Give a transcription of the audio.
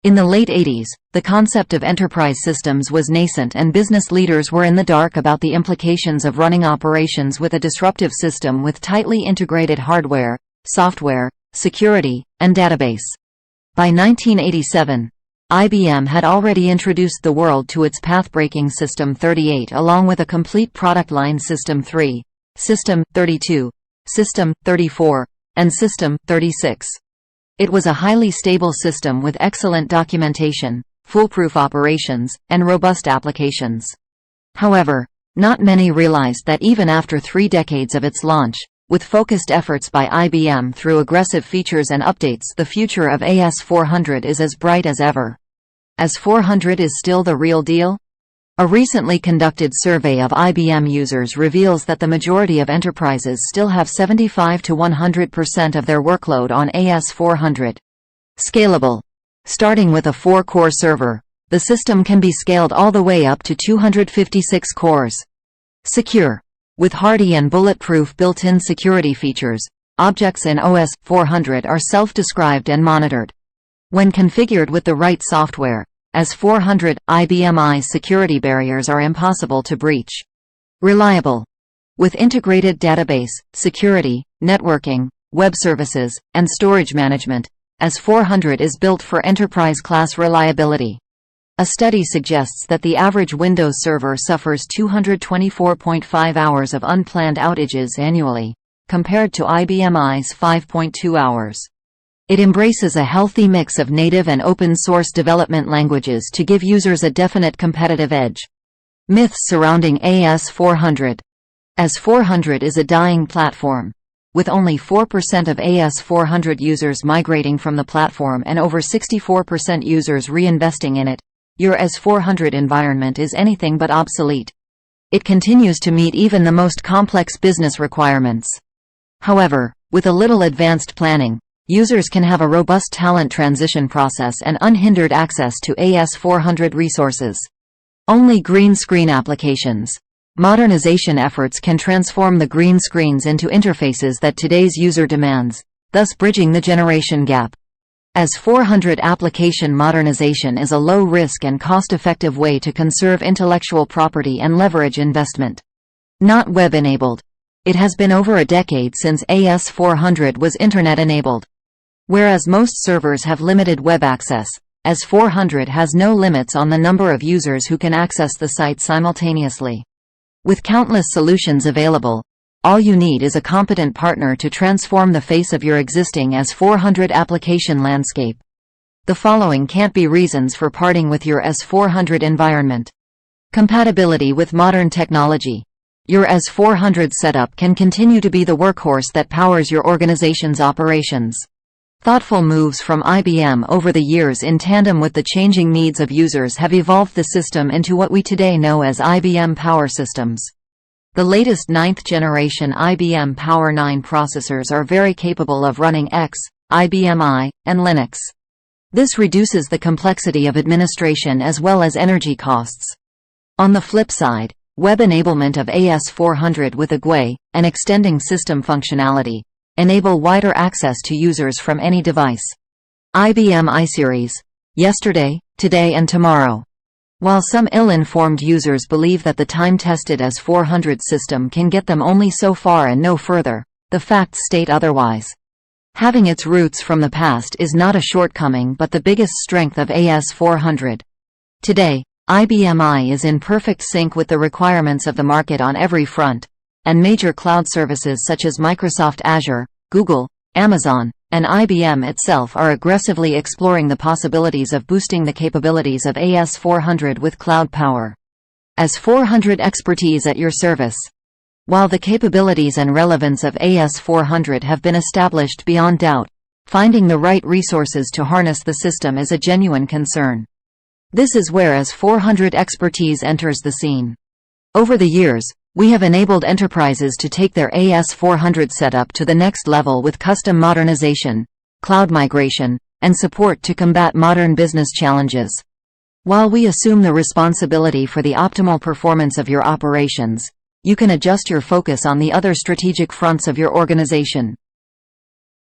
In the late 80s, the concept of enterprise systems was nascent and business leaders were in the dark about the implications of running operations with a disruptive system with tightly integrated hardware, software, security, and database. By 1987, IBM had already introduced the world to its path-breaking System 38 along with a complete product line System 3, System 32, System 34, and System 36. It was a highly stable system with excellent documentation, foolproof operations, and robust applications. However, not many realized that even after 3 decades of its launch, with focused efforts by IBM through aggressive features and updates, the future of AS400 is as bright as ever. AS400 is still the real deal? A recently conducted survey of IBM users reveals that the majority of enterprises still have 75 to 100% of their workload on AS400. Scalable. Starting with a 4-core server, the system can be scaled all the way up to 256 cores. Secure. With hardy and bulletproof built-in security features, objects in AS400 are self-described and monitored. When configured with the right software, AS400 IBMi security barriers are impossible to breach. Reliable. With integrated database, security, networking, web services, and storage management, AS400 is built for enterprise-class reliability. A study suggests that the average Windows server suffers 224.5 hours of unplanned outages annually, compared to IBMi's 5.2 hours. It embraces a healthy mix of native and open-source development languages to give users a definite competitive edge. Myths surrounding AS400. AS400 is a dying platform. With only 4% of AS400 users migrating from the platform and over 64% users reinvesting in it, your AS400 environment is anything but obsolete. It continues to meet even the most complex business requirements. However, with a little advanced planning, users can have a robust talent transition process and unhindered access to AS400 resources. Only green screen applications. Modernization efforts can transform the green screens into interfaces that today's user demands, thus bridging the generation gap. AS400 application modernization is a low-risk and cost-effective way to conserve intellectual property and leverage investment. Not web-enabled. It has been over a decade since AS400 was Internet-enabled. Whereas most servers have limited web access, AS400 has no limits on the number of users who can access the site simultaneously. With countless solutions available, all you need is a competent partner to transform the face of your existing AS400 application landscape. The following can't be reasons for parting with your AS400 environment. Compatibility with modern technology. Your AS400 setup can continue to be the workhorse that powers your organization's operations. Thoughtful moves from IBM over the years in tandem with the changing needs of users have evolved the system into what we today know as IBM Power Systems. The latest 9th generation IBM Power 9 processors are very capable of running X, IBMi, and Linux. This reduces the complexity of administration as well as energy costs. On the flip side, web enablement of AS400 with a GUI, and extending system functionality, enable wider access to users from any device. IBM iSeries. Yesterday, today and tomorrow. While some ill-informed users believe that the time-tested AS400 system can get them only so far and no further, the facts state otherwise. Having its roots from the past is not a shortcoming but the biggest strength of AS400. Today, IBMi is in perfect sync with the requirements of the market on every front, and major cloud services such as Microsoft Azure, Google, Amazon, and IBM itself are aggressively exploring the possibilities of boosting the capabilities of AS400 with cloud power. AS400 expertise at your service. While the capabilities and relevance of AS400 have been established beyond doubt, finding the right resources to harness the system is a genuine concern. This is where AS400 expertise enters the scene. Over the years, we have enabled enterprises to take their AS400 setup to the next level with custom modernization, cloud migration, and support to combat modern business challenges. While we assume the responsibility for the optimal performance of your operations, you can adjust your focus on the other strategic fronts of your organization.